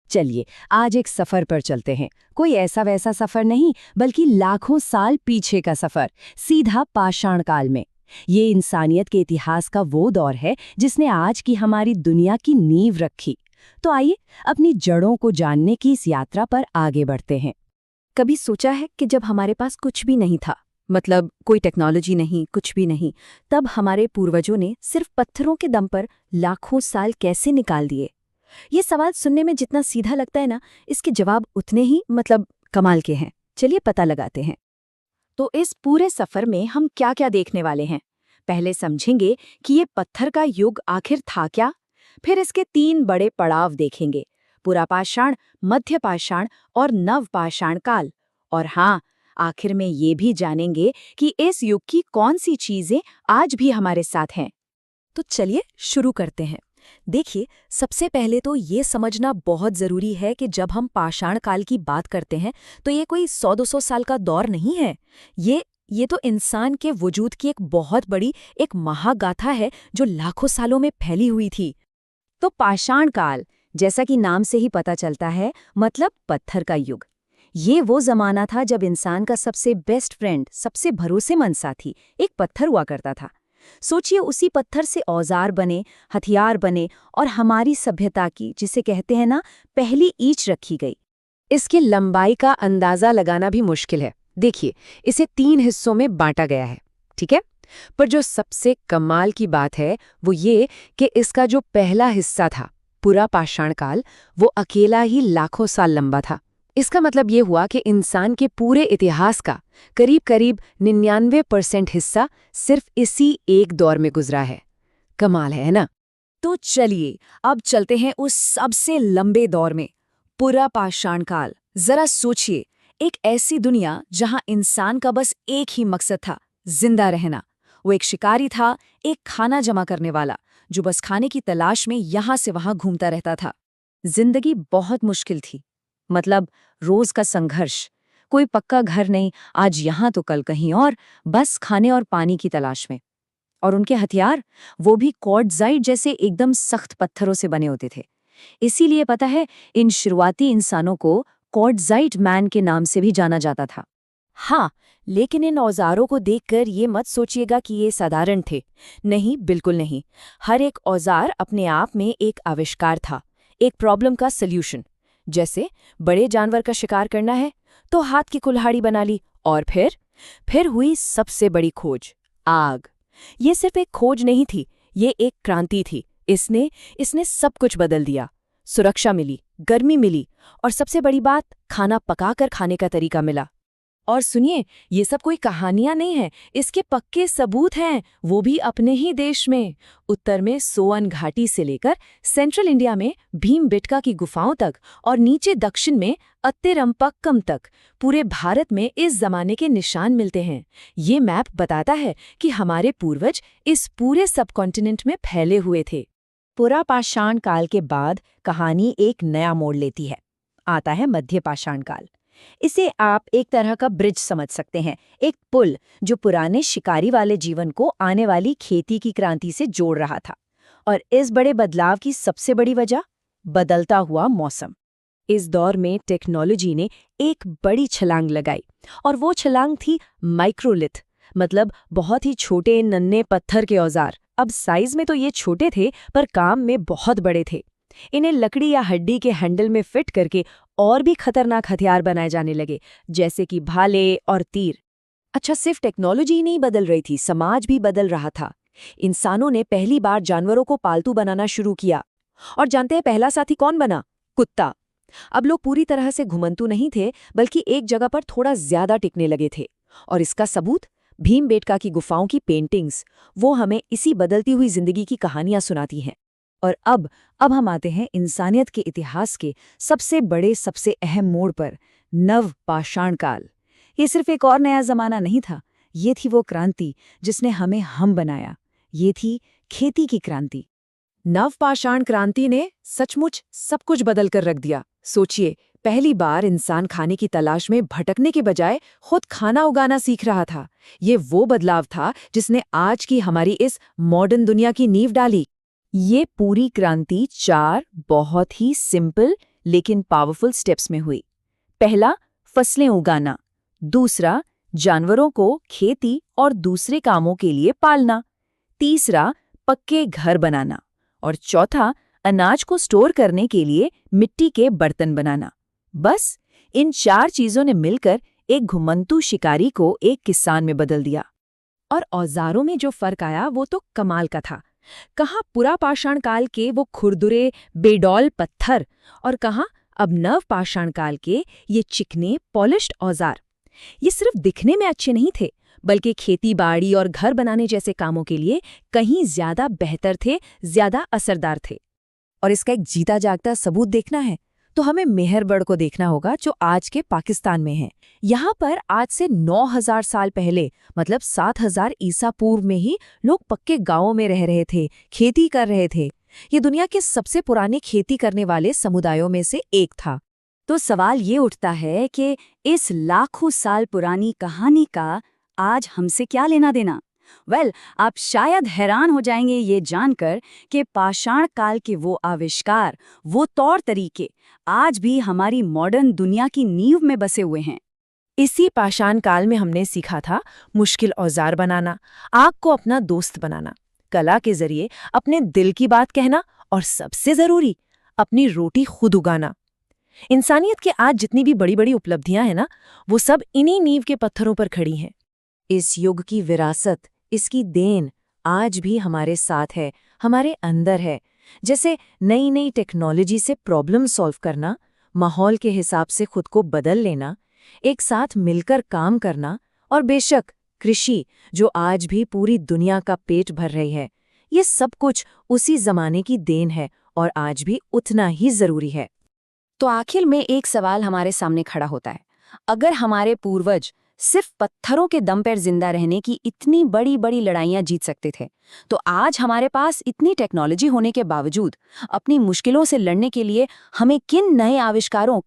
चलिए आज एक सफर पर चलते हैं। कोई ऐसा वैसा सफर नहीं, बल्कि लाखों साल पीछे का सफर, सीधा पाषाण काल में। ये इंसानियत के इतिहास का वो दौर है जिसने आज की हमारी दुनिया की नींव रखी। तो आइए अपनी जड़ों को जानने की इस यात्रा पर आगे बढ़ते हैं। कभी सोचा है कि जब हमारे पास कुछ भी नहीं था, मतलब कोई टेक्नोलॉजी नहीं, कुछ भी नहीं, तब हमारे पूर्वजों ने सिर्फ पत्थरों के दम पर लाखों साल कैसे निकाल दिए? ये सवाल सुनने में जितना सीधा लगता है ना, इसके जवाब उतने ही कमाल के हैं। चलिए पता लगाते हैं। तो इस पूरे सफर में हम क्या क्या देखने वाले हैं? पहले समझेंगे कि ये पत्थर का युग आखिर था क्या। फिर इसके 3 बड़े पड़ाव देखेंगे: पुरापाषाण, मध्यपाषाण और नवपाषाण काल। और हाँ, आखिर में ये भी जानेंगे कि इस युग की कौन सी चीजें आज भी हमारे साथ हैं। तो चलिए शुरू करते हैं। देखिए, सबसे पहले तो ये समझना बहुत जरूरी है कि जब हम पाषाण काल की बात करते हैं तो ये कोई 100-200 साल का दौर नहीं है। ये तो इंसान के वजूद की एक बहुत बड़ी एक महागाथा है जो लाखों सालों में फैली हुई थी। तो पाषाण काल, जैसा कि नाम से ही पता चलता है, मतलब पत्थर का युग। ये वो जमाना था जब इंसान का सबसे बेस्ट फ्रेंड, सबसे भरोसेमंद साथी एक पत्थर हुआ करता था। सोचिए, उसी पत्थर से औजार बने, हथियार बने और हमारी सभ्यता की, जिसे कहते हैं ना, पहली ईंच रखी गई। इसकी लंबाई का अंदाजा लगाना भी मुश्किल है। देखिए, इसे 3 हिस्सों में बांटा गया है, ठीक है? पर जो सबसे कमाल की बात है वो ये कि इसका जो पहला हिस्सा था, पुरापाषाण काल, वो अकेला ही लाखों साल लंबा था। इसका मतलब ये हुआ कि इंसान के पूरे इतिहास का करीब 99% हिस्सा सिर्फ इसी एक दौर में गुजरा है। कमाल है ना? तो चलिए अब चलते हैं उस सबसे लंबे दौर में, पुरापाषाण काल। जरा सोचिए, एक ऐसी दुनिया जहां इंसान का बस एक ही मकसद था, जिंदा रहना। वो एक शिकारी था, एक खाना जमा करने वाला, जो बस खाने की तलाश में यहां से वहां घूमता रहता था। जिंदगी बहुत मुश्किल थी, मतलब रोज का संघर्ष। कोई पक्का घर नहीं, आज यहाँ तो कल कहीं और, बस खाने और पानी की तलाश में। और उनके हथियार, वो भी क्वार्ट्जाइट जैसे एकदम सख्त पत्थरों से बने होते थे। इसीलिए पता है, इन शुरुआती इंसानों को क्वार्ट्जाइट मैन के नाम से भी जाना जाता था। हाँ, लेकिन इन औजारों को देखकर ये मत सोचिएगा कि ये साधारण थे। नहीं, बिल्कुल नहीं। हर एक औजार अपने आप में एक आविष्कार था, एक प्रॉब्लम का सल्यूशन। जैसे बड़े जानवर का शिकार करना है तो हाथ की कुल्हाड़ी बना ली, और फिर हुई सबसे बड़ी खोज, आग। ये सिर्फ एक खोज नहीं थी, ये एक क्रांति थी। इसने सब कुछ बदल दिया। सुरक्षा मिली, गर्मी मिली, और सबसे बड़ी बात, खाना पकाकर खाने का तरीका मिला। और सुनिए, ये सब कोई कहानियां नहीं है, इसके पक्के सबूत हैं, वो भी अपने ही देश में। उत्तर में सोअन घाटी से लेकर सेंट्रल इंडिया में भीमबेटका की गुफाओं तक, और नीचे दक्षिण में अत्तिरंपक्कम तक, पूरे भारत में इस जमाने के निशान मिलते हैं। ये मैप बताता है कि हमारे पूर्वज इस पूरे सबकॉन्टिनेंट में फैले हुए थे। पुरापाषाण काल के बाद कहानी एक नया मोड़ लेती है। आता है मध्यपाषाण काल। इसे आप एक तरह का ब्रिज समझ सकते हैं, एक पुल जो पुराने शिकारी वाले जीवन को आने वाली खेती की क्रांति से जोड़ रहा था। और इस बड़े बदलाव की सबसे बड़ी वजह, बदलता हुआ मौसम। इस दौर में टेक्नोलॉजी ने एक बड़ी छलांग लगाई, और वो छलांग थी माइक्रोलिथ, मतलब बहुत ही छोटे नन्हे पत्थर के औजार। अब साइज में तो ये छोटे थे, पर काम में बहुत बड़े थे। इन्हें लकड़ी या हड्डी के हैंडल में फिट करके और भी खतरनाक हथियार बनाए जाने लगे, जैसे कि भाले और तीर। अच्छा, सिर्फ टेक्नोलॉजी ही नहीं बदल रही थी, समाज भी बदल रहा था। इंसानों ने पहली बार जानवरों को पालतू बनाना शुरू किया। और जानते हैं पहला साथी कौन बना? कुत्ता। अब लोग पूरी तरह से घुमंतू नहीं थे, बल्कि एक जगह पर थोड़ा ज्यादा टिकने लगे थे। और इसका सबूत भीमबेटका की गुफाओं की पेंटिंग्स, वो हमें इसी बदलती हुई जिंदगी की कहानियां सुनाती हैं। और अब हम आते हैं इंसानियत के इतिहास के सबसे बड़े, सबसे अहम मोड़ पर, नवपाषाण काल। ये सिर्फ एक और नया जमाना नहीं था, ये थी वो क्रांति जिसने हमें हम बनाया। ये थी खेती की क्रांति। नवपाषाण क्रांति ने सचमुच सब कुछ बदल कर रख दिया। सोचिए, पहली बार इंसान खाने की तलाश में भटकने के बजाय खुद खाना उगाना सीख रहा था। ये वो बदलाव था जिसने आज की हमारी इस मॉडर्न दुनिया की नींव डाली। ये पूरी क्रांति 4 बहुत ही सिंपल लेकिन पावरफुल स्टेप्स में हुई। पहला, फसलें उगाना। दूसरा, जानवरों को खेती और दूसरे कामों के लिए पालना। तीसरा, पक्के घर बनाना। और चौथा, अनाज को स्टोर करने के लिए मिट्टी के बर्तन बनाना। बस इन 4 चीजों ने मिलकर एक घुमंतू शिकारी को एक किसान में बदल दिया। और औजारों में जो फर्क आया वो तो कमाल का था। कहाँ पुरा पाषाण काल के वो खुरदुरे बेडौल पत्थर, और कहाँ अब नव पाषाण काल के ये चिकने पॉलिश्ड औजार। ये सिर्फ दिखने में अच्छे नहीं थे, बल्कि खेती बाड़ी और घर बनाने जैसे कामों के लिए कहीं ज्यादा बेहतर थे, ज्यादा असरदार थे। और इसका एक जीता जागता सबूत देखना है तो हमें मेहरगढ़ को देखना होगा, जो आज के पाकिस्तान में है। यहाँ पर आज से 9000 साल पहले, मतलब 7000 ईसा पूर्व में ही लोग पक्के गांवों में रह रहे थे, खेती कर रहे थे। ये दुनिया के सबसे पुराने खेती करने वाले समुदायों में से एक था। तो सवाल ये उठता है कि इस लाखों साल पुरानी कहानी का आज हमसे क्या लेना देना? आप शायद हैरान हो जाएंगे ये जानकर कि पाषाण काल के वो आविष्कार, वो तौर तरीके आज भी हमारी मॉडर्न दुनिया की नींव में बसे हुए हैं। इसी पाषाण काल में हमने सीखा था मुश्किल औजार बनाना, आग को अपना दोस्त बनाना, कला के जरिए अपने दिल की बात कहना, और सबसे जरूरी, अपनी रोटी खुद उगाना। इंसानियत के आज जितनी भी बड़ी बड़ी उपलब्धियां हैं ना, वो सब इन्हीं नींव के पत्थरों पर खड़ी हैं। इस युग की विरासत, इसकी देन आज भी हमारे साथ है, हमारे अंदर है। जैसे नई नई टेक्नोलॉजी से प्रॉब्लम सॉल्व करना, माहौल के हिसाब से खुद को बदल लेना, एक साथ मिलकर काम करना, और बेशक कृषि, जो आज भी पूरी दुनिया का पेट भर रही है। ये सब कुछ उसी जमाने की देन है और आज भी उतना ही जरूरी है। तो आखिर में एक सवाल हमारे सामने खड़ा होता है, अगर हमारे पूर्वज सिर्फ पत्थरों के दम पर जिंदा रहने की इतनी बड़ी बड़ी लड़ाइयां जीत सकते थे, तो आज हमारे पास इतनी टेक्नोलॉजी होने के बावजूद अपनी मुश्किलों से लड़ने के लिए हमें किन नए आविष्कारों,